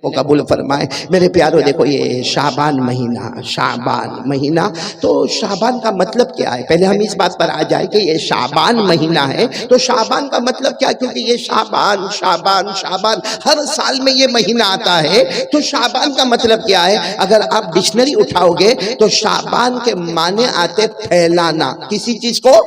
وہ قبول فرمائے۔ میرے پیارو دیکھو یہ شعبان مہینہ، تو شعبان کا مطلب کیا ہے؟ پہلے ہم اس بات پر آ جائے کہ یہ شعبان مہینہ ہے تو شعبان کا مطلب کیا؟ کیونکہ یہ شعبان ہر سال میں یہ مہینہ آتا ہے، تو شعبان کا مطلب کیا ہے؟ اگر آپ ڈکشنری اٹھاؤ گے تو شعبان کے معنی آتے پھیلانا، کسی چیز کو،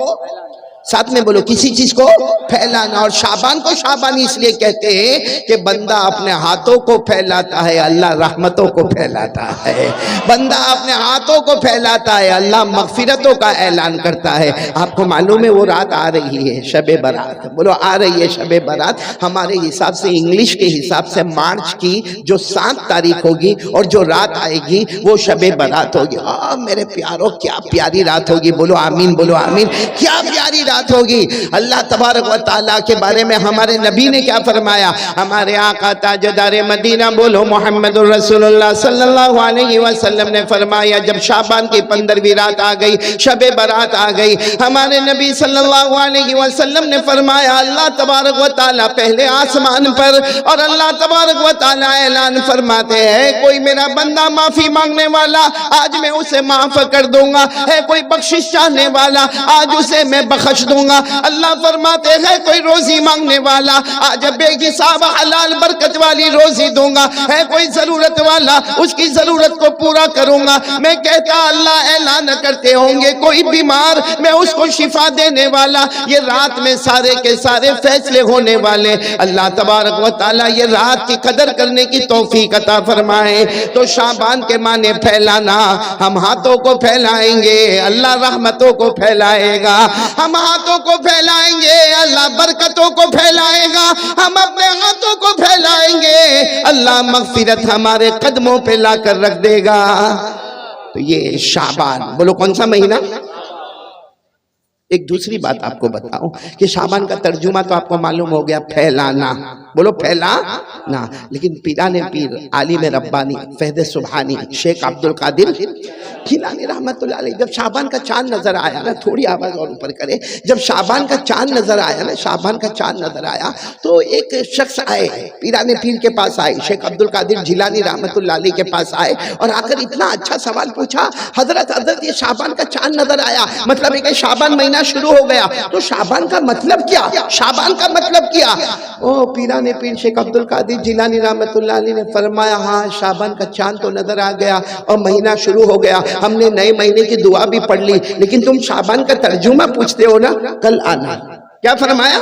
ساتھ میں بولو، کسی چیز کو پھیلانا۔ اور شعبان کو شعبان اس لیے کہتے ہیں کہ بندہ اپنے ہاتھوں کو پھیلاتا ہے، اللہ رحمتوں کو پھیلاتا ہے۔ بندہ اپنے ہاتھوں کو پھیلاتا ہے، اللہ مغفرتوں کا اعلان کرتا ہے۔ آپ کو معلوم ہے وہ رات آ رہی ہے، شب برات، بولو آ رہی ہے شب برات۔ ہمارے حساب سے، انگلش کے حساب سے مارچ کی جو 7 تاریخ ہوگی اور جو رات آئے گی وہ شب برات ہوگی۔ میرے پیاروں کیا پیاری رات ہوگی، بولو آمین، بولو آمین۔ کیا پیاری رات ہوگی۔ اللہ تبارک و تعالیٰ کے بارے میں ہمارے نبی نے کیا فرمایا؟ ہمارے آقا تاجدار مدینہ، بولو محمد الرسول اللہ صلی اللہ علیہ وسلم نے فرمایا جب شعبان کی 15ویں رات آ گئی، شب برات آ گئی، ہمارے نبی صلی اللہ علیہ وسلم نے فرمایا اللہ تبارک و تعالیٰ پہلے آسمان پر، اور اللہ تبارک و تعالیٰ اعلان فرماتے ہیں کوئی میرا بندہ معافی مانگنے والا آج میں اسے معاف کر دوں گا، ہے کوئی بخشش چاہنے والا آج اسے میں بخش دوں گا۔ اللہ فرماتے ہیں کوئی روزی مانگنے والا آج بے حساب حلال برکت والی روزی دوں گا، ہے کوئی ضرورت والا اس کی ضرورت کو پورا کروں گا۔ میں کہتا اللہ اعلان کرتے ہوں گے کوئی بیمار میں اس کو شفا دینے والا۔ یہ رات میں سارے کے سارے فیصلے ہونے والے۔ اللہ تبارک و تعالیٰ یہ رات کی قدر کرنے کی توفیق عطا فرمائے۔ تو شعبان کے معنی پھیلانا، ہم ہاتھوں کو پھیلائیں گے اللہ رحمتوں کو پھیلائے گا، ہم ہاتھوں کو پھیلائیں گے اللہ برکتوں کو پھیلائے گا، ہم اپنے ہاتھوں کو پھیلائیں گے اللہ مغفرت ہمارے قدموں پہ لا کر رکھ دے گا۔ تو یہ شعبان، بولو کون سا مہینہ؟ ایک دوسری بات آپ کو بتاؤں کہ شعبان کا ترجمہ تو آپ کو معلوم ہو گیا، پھیلانا، بولو پھیلانا۔ لیکن پیران پیر عالم ربانی فہد سبحانی شیخ عبدالقادر جیلانی رحمت اللہ علیہ، جب شعبان کا چاند نظر آیا نا، تھوڑی آواز اور اوپر کرے، جب شعبان کا چاند نظر آیا نا، شعبان کا چاند نظر آیا تو ایک شخص آئے پیران پیر کے پاس، آئے شیخ عبدالقادر جیلانی رحمت اللہ علیہ کے پاس آئے اور آ کر اتنا اچھا سوال پوچھا، حضرت یہ شعبان کا چاند نظر آیا، مطلب ہے کہ شعبان مہینہ شروع ہو گیا، تو شعبان کا مطلب کیا؟ شعبان کا مطلب کیا؟ پیران پیر شیخ عبدالقادر جیلانی رحمت اللہ علیہ نے فرمایا ہاں شعبان کا چاند تو نظر آ گیا اور مہینہ شروع ہو گیا، ہم نے نئے مہینے کی دعا بھی پڑھ لی، لیکن تم شعبان کا ترجمہ پوچھتے ہو نا، کل آنا۔ کیا فرمایا؟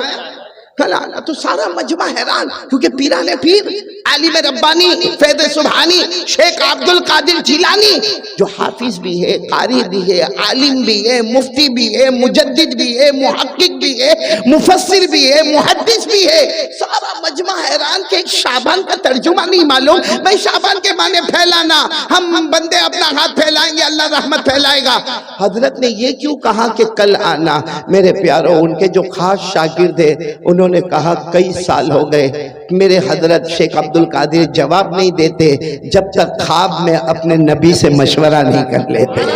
کل آنا۔ تو سارا مجمع حیران، کیونکہ پیران پیر عالم ربانی فیض سبحانی شیخ عبدالقادر جیلانی جو حافظ بھی ہے، قاری بھی ہے، عالم بھی ہے، مفتی بھی ہے، مجدد بھی ہے، محقق بھی ہے، مفسر بھی ہے، محدث بھی ہے، سارا مجمع حیران کہ شعبان کا ترجمہ نہیں معلوم۔ میں شعبان کے معنی پھیلانا، ہم بندے اپنا ہاتھ پھیلائیں گے اللہ رحمت پھیلائے گا۔ حضرت نے یہ کیوں کہا کہ کل آنا؟ میرے پیاروں ان کے جو خاص شاگرد ہیں انہوں نے کہا کئی سال ہو گئے میرے حضرت شیخ عبدالقادر جواب نہیں دیتے جب تک خواب میں اپنے نبی سے مشورہ نہیں کر لیتے،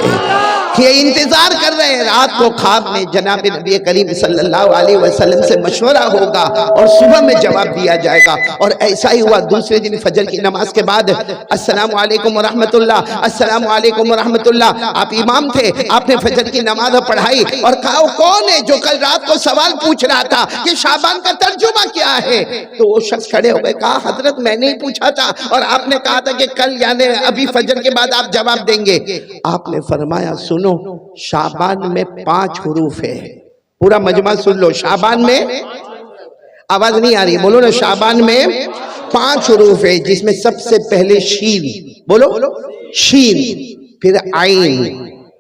یہ انتظار کر رہے ہیں رات کو خواب میں جناب نبی کریم صلی اللہ علیہ وسلم سے مشورہ ہوگا اور صبح میں جواب دیا جائے گا۔ اور ایسا ہی ہوا دوسرے دن فجر کی نماز کے بعد، السلام علیکم ورحمت اللہ، السلام علیکم ورحمت اللہ، آپ امام تھے، آپ نے فجر کی نماز پڑھائی اور کہا وہ کون ہے جو کل رات کو سوال پوچھ رہا تھا کہ شعبان کا ترجمہ کیا ہے؟ تو وہ شخص کھڑے ہو گئے، کہا حضرت میں نے ہی پوچھا تھا اور آپ نے کہا تھا کہ کل یعنی ابھی فجر کے بعد آپ جواب دیں گے۔ آپ نے فرمایا سنو، شعبان میں 5 حروف ہے، پورا مجمع سن لو، شعبان میں، آواز نہیں آ رہی، بولو نا، شعبان میں 5 حروف ہے جس میں سب سے پہلے شین، بولو شین، پھر عین،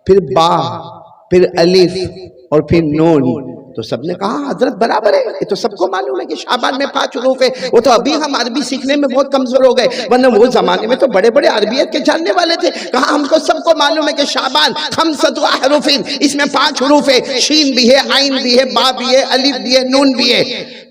پھر با، پھر الف اور پھر نون۔ تو سب نے کہا حضرت برابر ہے، یہ تو سب کو معلوم ہے کہ شعبان میں 5 حروف ہے۔ وہ تو ابھی ہم عربی سیکھنے میں بہت کمزور ہو گئے، ورنہ وہ زمانے میں تو بڑے بڑے عربیت کے جاننے والے تھے۔ کہا ہم کو سب کو معلوم ہے کہ شعبان 5 احرف، اس میں 5 حروف ہے، شین بھی ہے، عین بھی ہے، با بھی ہے، الف بھی ہے، نون بھی ہے۔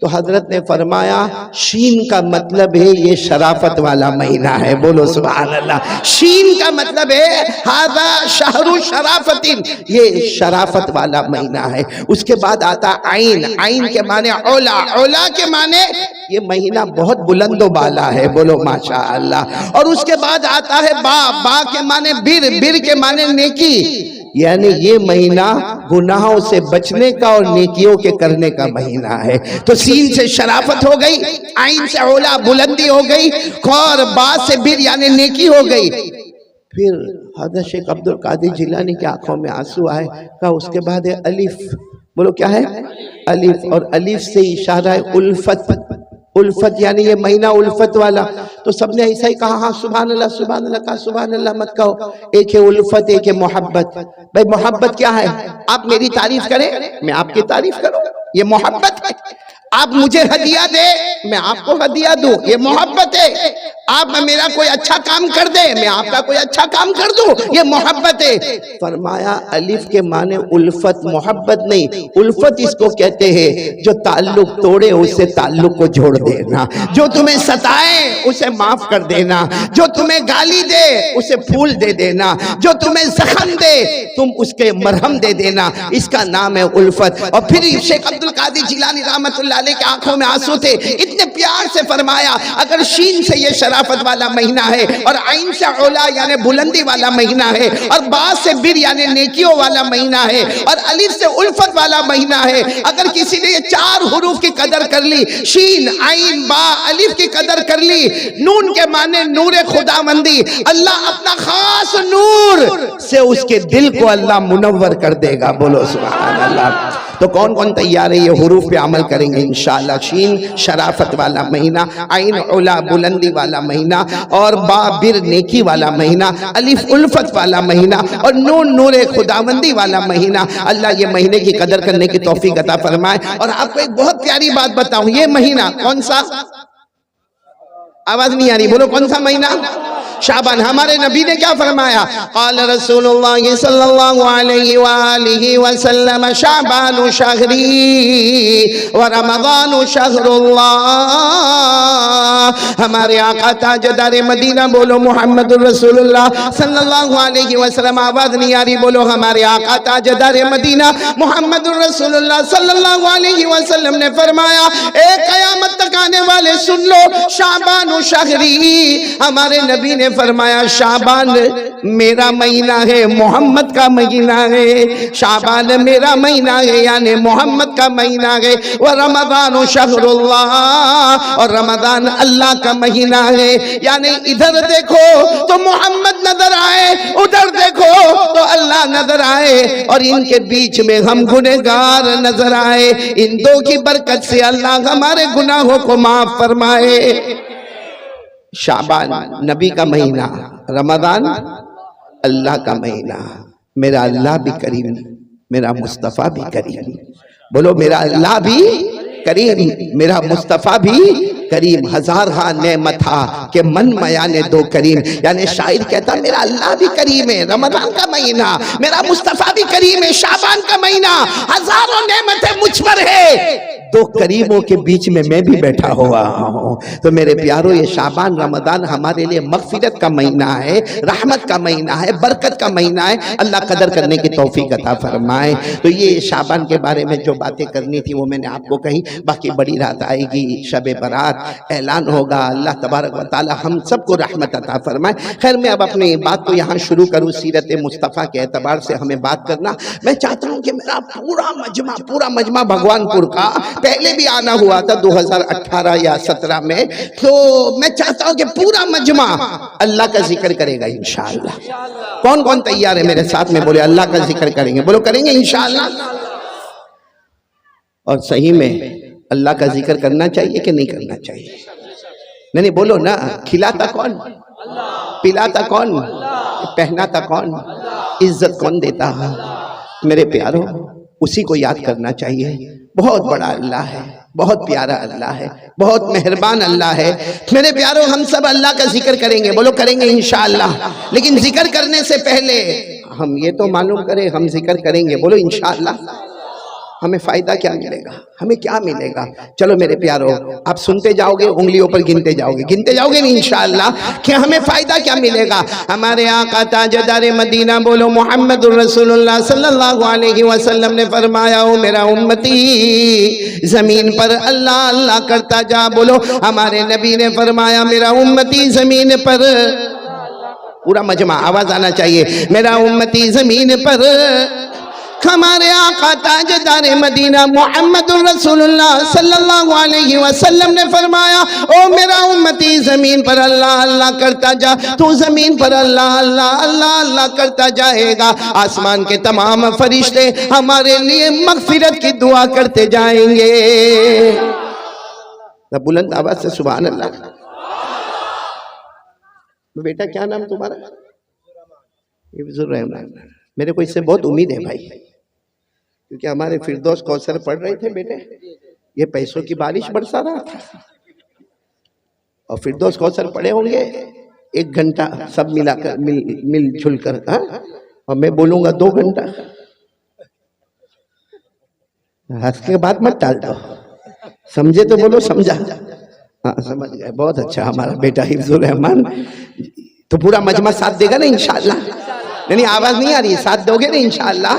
تو حضرت نے فرمایا شین کا مطلب ہے یہ شرافت والا مہینہ ہے. بولو سبحان اللہ. شین کا مطلب ہے ھذا شہر شرافت، یہ شرافت والا مہینہ ہے. اس کے بعد آتا عین. عین کے معنی اولا، اولا کے معنی یہ مہینہ بہت بلند و بالا ہے. بولو ماشاء اللہ. اور اس کے بعد آتا ہے با. با کے معنی بر. بر کے معنی نیکی، یعنی یہ مہینہ گناہوں سے بچنے کا اور نیکیوں کے کرنے کا مہینہ ہے. تو سین سے شرافت ہو گئی، عین سے اولا بلندی ہو گئی، اور با سے بر یعنی نیکی ہو گئی. پھر حضرت شیخ عبد القادر جیلانی کی آنکھوں میں آنسو آئے. کہا اس کے بعد ہے الف. بولو کیا ہے؟ الف. اور الف سے اشارہ ہے الفت. الفت یعنی یہ مہینہ الفت والا. تو سب نے ایسا ہی کہا ہاں سبحان اللہ سبحان اللہ. کہا سبحان اللہ مت کہو. ایک ہے الفت، ایک ہے محبت. بھائی محبت کیا ہے؟ آپ میری تعریف کریں، میں آپ کی تعریف کروں، یہ محبت ہے. آپ مجھے ہدیہ دے، میں آپ کو ہدیہ دوں، یہ محبت ہے. آپ میرا کوئی اچھا کام کر دے، میں آپ کا کوئی اچھا کام کر دوں، یہ محبت ہے. فرمایا الف کے معنی الفت، محبت نہیں. الفت اس کو کہتے ہیں جو تعلق توڑے اس سے تعلق کو جوڑ دینا، جو تمہیں ستائے اسے معاف کر دینا، جو تمہیں گالی دے اسے پھول دے دینا، جو تمہیں زخم دے تم اس کے مرہم دے دینا. اس کا نام ہے الفت. اور پھر شیخ عبد القادر جیلانی رحمت اللہ علیہ کے آنکھوں میں آنسو تھے. اتنے پیار سے فرمایا اگر شین سے یہ شرافت والا مہینہ ہے، اور عین سے اولا یعنی بلندی والا مہینہ ہے، اور با سے بر یعنی نیکیوں والا مہینہ ہے، اور الف سے الفت والا مہینہ ہے، اگر کسی نے یہ 4 حروف کی قدر کر لی، شین عین با الف کی قدر کر لی، نون کے معنی نور خداوندی، اللہ اپنا خاص نور سے اس کے دل کو اللہ منور کر دے گا. بولو سبحان اللہ. تو کون کون تیار ہے یہ حروف پہ عمل کریں گے انشاءاللہ؟ شین شرافت والا مہینہ، عین علا بلندی والا مہینہ، اور با بر نیکی والا مہینہ، الف الفت والا مہینہ، اور نون نور خداوندی والا مہینہ. اللہ یہ مہینے کی قدر کرنے کی توفیق عطا فرمائے. اور آپ کو ایک بہت پیاری بات بتاؤں، یہ مہینہ کون سا؟ آواز نہیں آ رہی، بولو کون سا مہینہ؟ شعبان. ہمارے نبی نے کیا فرمایا؟ قال رسول اللہ صلی اللہ علیہ وآلہ وسلم شعبان شہری ورمضان شہر اللہ. ہمارے آقا تاجدار مدینہ، بولو محمد الرسول اللہ صلی اللہ علیہ وسلم. آواز نہیں آ رہی، بولو ہمارے آقا تاجدار مدینہ محمد الرسول اللہ صلی اللہ علیہ وسلم نے فرمایا اے قیامت تک آنے والے سن لو، شعبان شہری. ہمارے نبی نے فرمایا شعبان میرا مہینہ ہے، محمد کا مہینہ ہے. شعبان میرا مہینہ ہے یعنی محمد کا مہینہ ہے. ورمضان شہر اللہ، اور رمضان اللہ کا مہینہ ہے. یعنی ادھر دیکھو تو محمد نظر آئے، ادھر دیکھو تو اللہ نظر آئے، اور ان کے بیچ میں ہم گنہگار نظر آئے. ان دو کی برکت سے اللہ ہمارے گناہوں کو معاف فرمائے. شعبان نبی کا مہینہ، رمضان اللہ کا مہینہ. میرا اللہ بھی کریم، میرا مصطفیٰ بھی کریم. بولو میرا اللہ بھی کریم، میرا مصطفیٰ بھی کریم. ہزار ہاں نعمت تھا کہ من میانے دو کریم. یعنی شاعر کہتا میرا اللہ بھی کریم ہے، رمضان کا مہینہ، میرا مصطفیٰ بھی کریم ہے، شعبان کا مہینہ، ہزاروں نعمتیں مجھ پر ہے، دو کریموں کے بیچ میں بھی بیٹھا ہوا ہوں. تو میرے پیارو یہ شعبان رمضان ہمارے لیے مغفرت کا مہینہ ہے، رحمت کا مہینہ ہے، برکت کا مہینہ ہے. اللہ قدر کرنے کی توفیق عطا فرمائے. تو یہ شعبان کے بارے میں جو باتیں کرنی تھی وہ میں نے آپ کو کہی. باقی بڑی رات آئے گی، شب برات اعلان ہوگا. اللہ تبارک و تعالی ہم سب کو رحمت عطا فرمائے. خیر میں اب اپنی بات کو یہاں شروع کروں. سیرت مصطفیٰ کے اعتبار سے ہمیں بات کرنا. میں چاہتا ہوں کہ میرا پورا مجمع بھگوان پور کا پہلے بھی آنا ہوا تھا 2018 یا 17 میں، تو میں چاہتا ہوں کہ پورا مجمع اللہ کا ذکر کرے گا انشاءاللہ. کون کون تیار ہے میرے ساتھ میں بولے اللہ کا ذکر کریں گے؟ بولو کریں گے انشاءاللہ. اور صحیح میں اللہ کا ذکر کرنا چاہیے کہ نہیں کرنا چاہیے؟ نہیں بولو نا. کھلاتا کون؟ پلاتا کون؟ پہناتا کون؟ عزت کون دیتا ہے؟ میرے پیارو اسی کو یاد کرنا چاہیے. بہت بڑا اللہ ہے، بہت پیارا اللہ ہے، بہت مہربان اللہ ہے. میرے پیارو ہم سب اللہ کا ذکر کریں گے، بولو کریں گے انشاءاللہ. لیکن ذکر کرنے سے پہلے ہم یہ تو معلوم کریں ہم ذکر کریں گے، بولو انشاءاللہ. ہمیں فائدہ کیا ملے گا؟ ہمیں کیا ملے گا؟ چلو میرے پیارو، آپ سنتے جاؤ گے، انگلیوں پر گنتے جاؤ گے نہیں انشاءاللہ کہ ہمیں فائدہ کیا ملے گا۔ ہمارے آقا تاجدار مدینہ بولو محمد الرسول اللہ صلی اللہ علیہ وسلم نے فرمایا، او میرا امتی زمین پر اللہ اللہ کرتا جا۔ بولو ہمارے نبی نے فرمایا میرا امتی زمین پر، پورا مجمع آواز آنا چاہیے، میرا امتی زمین پر۔ ہمارے آقا تاجدار مدینہ محمد الرسول اللہ صلی اللہ علیہ وسلم نے فرمایا، او میرا امتی زمین پر اللہ اللہ کرتا جا، تو زمین پر اللہ اللہ اللہ اللہ کرتا جائے گا، آسمان کے تمام فرشتے ہمارے لیے مغفرت کی دعا کرتے جائیں گے۔ بلند آواز سے سبحان اللہ۔ بیٹا کیا نام تمہارا؟ حفظ الرحمان۔ میرے کو اس سے بہت امید ہے بھائی، کیونکہ ہمارے فردوس کوثر پڑھ رہے تھے بیٹے، یہ پیسوں کی بارش برسا رہا تھا، اور فردوس کوثر پڑھے ہوں گے 1 گھنٹہ سب ملا کر مل جھل کر، اور میں بولوں گا 2 گھنٹہ۔ ہنس کے بعد مت ٹال دو، سمجھے تو بولو سمجھا؟ ہاں سمجھ گئے، بہت اچھا ہمارا بیٹا حفظ الرحمان۔ تو پورا مجمع ساتھ دے گا نا انشاءاللہ؟ نہیں آواز نہیں آ رہی ہے، ساتھ دو گے نا انشاءاللہ؟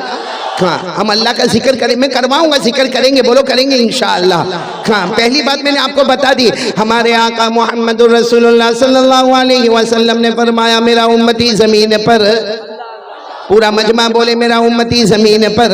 ہاں ہم اللہ کا ذکر کریں، میں کرواؤں گا، ذکر کریں گے، بولو کریں گے انشاءاللہ۔ ہاں پہلی بات میں نے آپ کو بتا دی، ہمارے آقا محمد الرسول اللہ صلی اللہ علیہ وسلم نے فرمایا میرا امتی زمین پر، پورا مجمع بولے میرا امتی زمین پر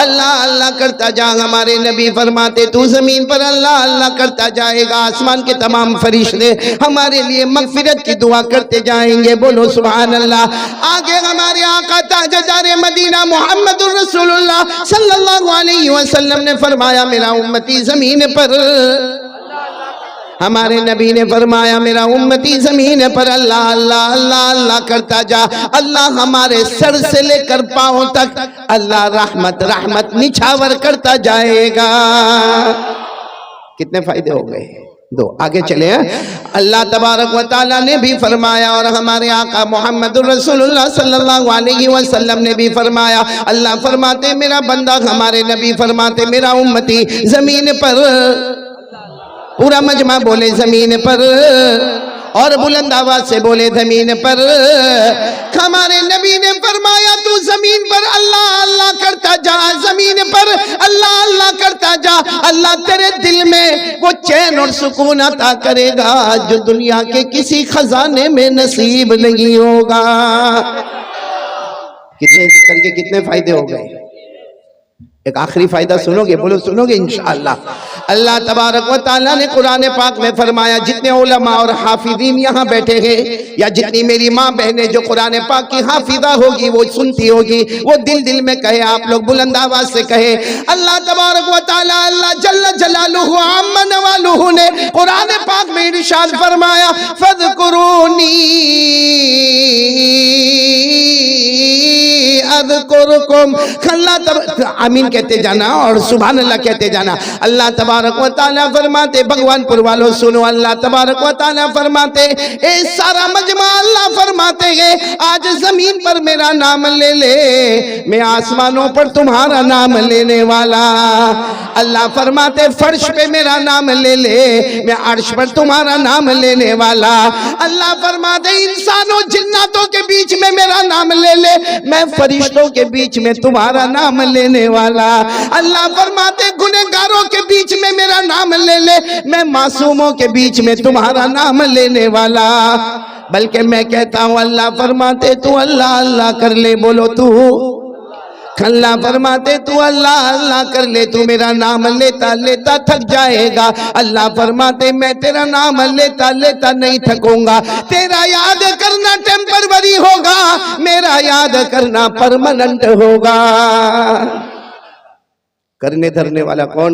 اللہ اللہ کرتا جا۔ ہمارے نبی فرماتے تو زمین پر اللہ اللہ کرتا جائے گا، آسمان کے تمام فرشتے ہمارے لیے مغفرت کی دعا کرتے جائیں گے، بولو سبحان اللہ۔ آگے ہمارے آقا تاجدار مدینہ محمد الرسول اللہ صلی اللہ علیہ وسلم نے فرمایا میرا امتی زمین پر، ہمارے نبی نے فرمایا میرا امتی زمین پر اللہ اللہ اللہ اللہ کرتا جا، اللہ ہمارے سر سے لے کر پاؤں تک اللہ رحمت رحمت نچھاور کرتا جائے گا۔ کتنے فائدے ہو گئے؟ 2۔ آگے چلے ہیں، اللہ تبارک و تعالیٰ نے بھی فرمایا، اور ہمارے آقا محمد الرسول اللہ صلی اللہ علیہ وسلم نے بھی فرمایا، اللہ فرماتے میرا بندہ، ہمارے نبی فرماتے میرا امتی زمین پر، پورا مجمع بولے زمین پر، اور بلند آواز سے بولے زمین پر۔ ہمارے نبی نے فرمایا تو زمین پر اللہ اللہ کرتا جا، زمین پر اللہ اللہ کرتا جا، اللہ تیرے دل میں وہ چین اور سکون عطا کرے گا جو دنیا کے کسی خزانے میں نصیب نہیں ہوگا۔ کتنے ذکر کے کتنے فائدے ہو گئے؟ ایک آخری فائدہ سنو گے؟ بولو سنو گے انشاءاللہ۔ اللہ تبارک و تعالیٰ نے قرآن پاک میں فرمایا، جتنے علماء اور حافظین یہاں بیٹھے ہیں، یا جتنی میری ماں بہنیں جو قرآن پاک کی حافظہ ہوگی وہ سنتی ہوگی، وہ دل دل میں کہے، آپ لوگ بلند آواز سے کہے، اللہ تبارک و تعالیٰ اللہ جل جلالہ عم نوالہ نے قرآن پاک میں ارشاد فرمایا، فَاذْكُرُونِي اذکرکم۔ اللہ آمین کہتے جانا اور سبحان اللہ کہتے جانا۔ اللہ تبارک و تعالیٰ فرماتے، بھگوان پور والوں سنو، اللہ تبارک و تعالیٰ فرماتے، اے سارا مجمع اللہ فرماتے ہیں آج زمین پر میرا نام لے لے، میں آسمانوں پر تمہارا نام لینے والا۔ اللہ فرماتے فرش پہ میرا نام لے لے، میں عرش پر تمہارا نام لینے والا۔ اللہ فرماتے انسانوں جناتوں کے بیچ میں میرا نام لے لے، میں فرشتوں کے بیچ میں تمہارا نام لینے والا۔ اللہ فرماتے گنہگاروں کے بیچ میں میرا نام لے لے، میں معصوموں کے بیچ میں تمہارا نام لینے والا۔ بلکہ میں کہتا ہوں اللہ فرماتے تو اللہ اللہ کر لے، بولو تو اللہ فرماتے تو اللہ اللہ کر لے، تو میرا نام لیتا لیتا تھک جائے گا۔ اللہ فرماتے میں تیرا نام لیتا لیتا نہیں تھکوں گا، تیرا یاد کرنا ٹیمپروری ہوگا، میرا یاد کرنا پرماننٹ ہوگا۔ کرنے دھرنے والا کون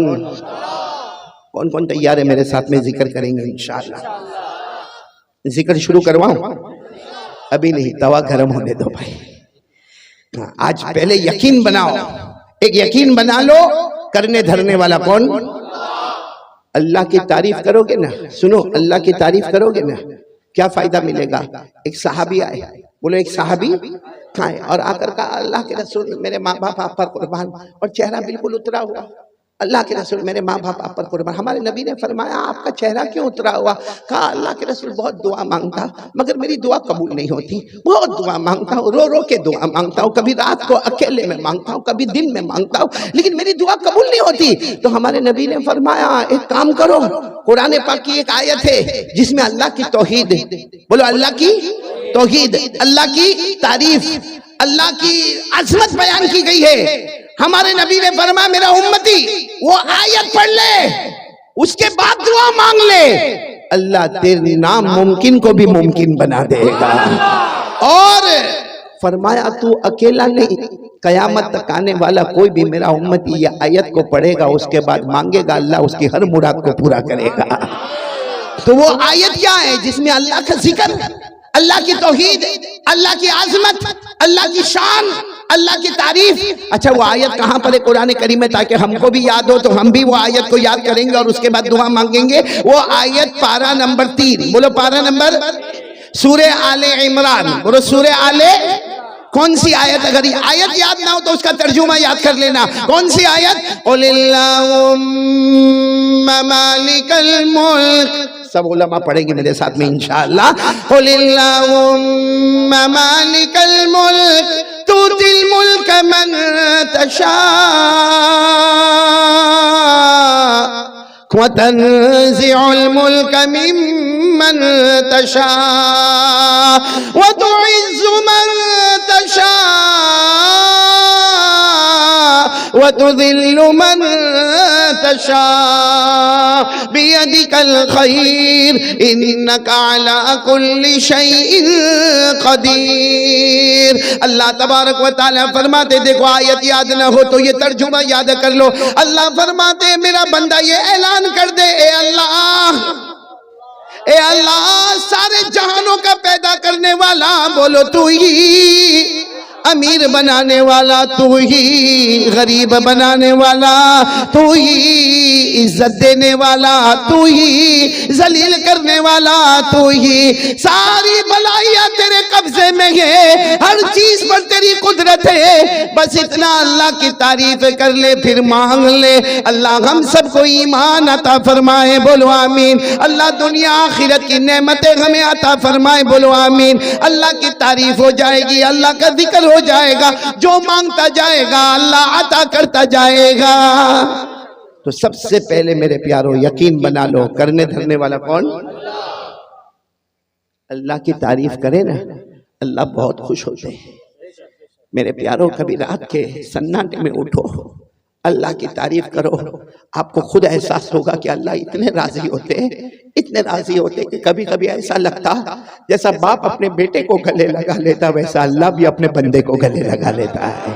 کون تیار ہے میرے ساتھ میں ذکر کریں گے انشاءاللہ؟ ذکر شروع کرواؤں؟ ابھی نہیں، توا گرم ہونے دو بھائی۔ آج پہلے یقین بناؤ، ایک یقین بنا لو، کرنے دھرنے والا کون؟ اللہ کی تعریف کرو گے نا، سنو اللہ کی تعریف کرو گے نا، کیا فائدہ ملے گا؟ ایک صحابی آئے، بولو ایک صحابی کھائے اور آ کر کہا اللہ کے رسول میرے ماں باپ آپ پر قربان، اور چہرہ بالکل اترا ہوا، اللہ کے رسول میرے ماں باپ آپ پر قربان۔ ہمارے نبی نے فرمایا آپ کا چہرہ کیوں اترا ہوا؟ کہا اللہ کے رسول بہت دعا مانگتا مگر میری دعا قبول نہیں ہوتی، بہت دعا مانگتا ہوں، رو رو کے دعا مانگتا ہوں، کبھی رات کو اکیلے میں مانگتا ہوں، کبھی دن میں مانگتا ہوں، لیکن میری دعا قبول نہیں ہوتی۔ تو ہمارے نبی نے فرمایا ایک کام کرو، قرآن پاک کی ایک آیت ہے جس میں اللہ کی توحید، بولو اللہ کی توحید، اللہ کی تعریف، اللہ کی عظمت بیان کی گئی ہے۔ ہمارے نبی نے فرمایا میرا امتی وہ آیت پڑھ لے، اس کے بعد دعا مانگ لے، اللہ تیرے ناممکن کو بھی ممکن بنا دے گا۔ اور فرمایا تو اکیلا نہیں، قیامت تک آنے والا کوئی بھی میرا امتی یہ آیت کو پڑھے گا، اس کے بعد مانگے گا، اللہ اس کی ہر مراد کو پورا کرے گا۔ تو وہ آیت کیا ہے جس میں اللہ کا ذکر، اللہ کی توحید، اللہ کی عظمت، اللہ کی شان، اللہ کی تعریف۔ اچھا وہ آیت کہاں پر ہے قرآن کریم میں تاکہ ہم کو بھی یاد ہو تو ہم بھی وہ آیت کو یاد کریں گے اور اس کے بعد دعا مانگیں گے؟ وہ آیت پارہ نمبر 3، بولو پارہ نمبر، سورہ آل عمران، بولو سورہ آل، کون سی آیت؟ اگر یہ آیت یاد نہ ہو تو اس کا ترجمہ یاد کر لینا۔ کون سی آیت؟ قل اللہم مالک الملک، سب علماء پڑھیں گے میرے ساتھ میں انشاءاللہ۔ قل اللہم مالک الملک تؤتی الملک من تشاء وتنزع الملک ممن تشاء وتعز من تشاء وتذل من تشاء بيدك الخير انك على كل شيء قدیر۔ اللہ تبارک و تعالیٰ فرماتے، دیکھو آیت یاد نہ ہو تو یہ ترجمہ یاد کر لو۔ اللہ فرماتے میرا بندہ یہ اعلان کر دے، اے اللہ، اے اللہ سارے جہانوں کا پیدا کرنے والا، بولو تو ہی امیر بنانے والا، تو ہی غریب بنانے والا، تو ہی عزت دینے والا، تو ہی ذلیل کرنے والا، تو ہی ساری بلائیاں تیرے قبضے میں ہے، ہر چیز پر تیری قدرت ہے، بس اتنا اللہ کی تعریف کر لے پھر مانگ لے۔ اللہ ہم سب کو ایمان عطا فرمائے، بولو آمین۔ اللہ دنیا آخرت کی نعمتیں ہمیں عطا فرمائے، بولو آمین۔ اللہ کی تعریف ہو جائے گی، اللہ کا ذکر ہو جائے گا، جو مانگتا جائے گا اللہ عطا کرتا جائے گا۔ تو سب سے پہلے میرے پیارو یقین بنا لو، کرنے دھرنے والا کون؟ اللہ کی تعریف کرے نا اللہ بہت خوش ہوتے ہیں۔ میرے پیارو کبھی رات کے سناٹے میں اٹھو، اللہ کی تعریف کرو، آپ کو خود احساس ہوگا کہ اللہ اتنے راضی ہوتے ہیں، اتنے راضی ہوتے کہ کبھی کبھی ایسا لگتا جیسا باپ اپنے بیٹے کو گلے لگا لیتا ویسا اللہ بھی اپنے بندے کو گلے لگا لیتا ہے۔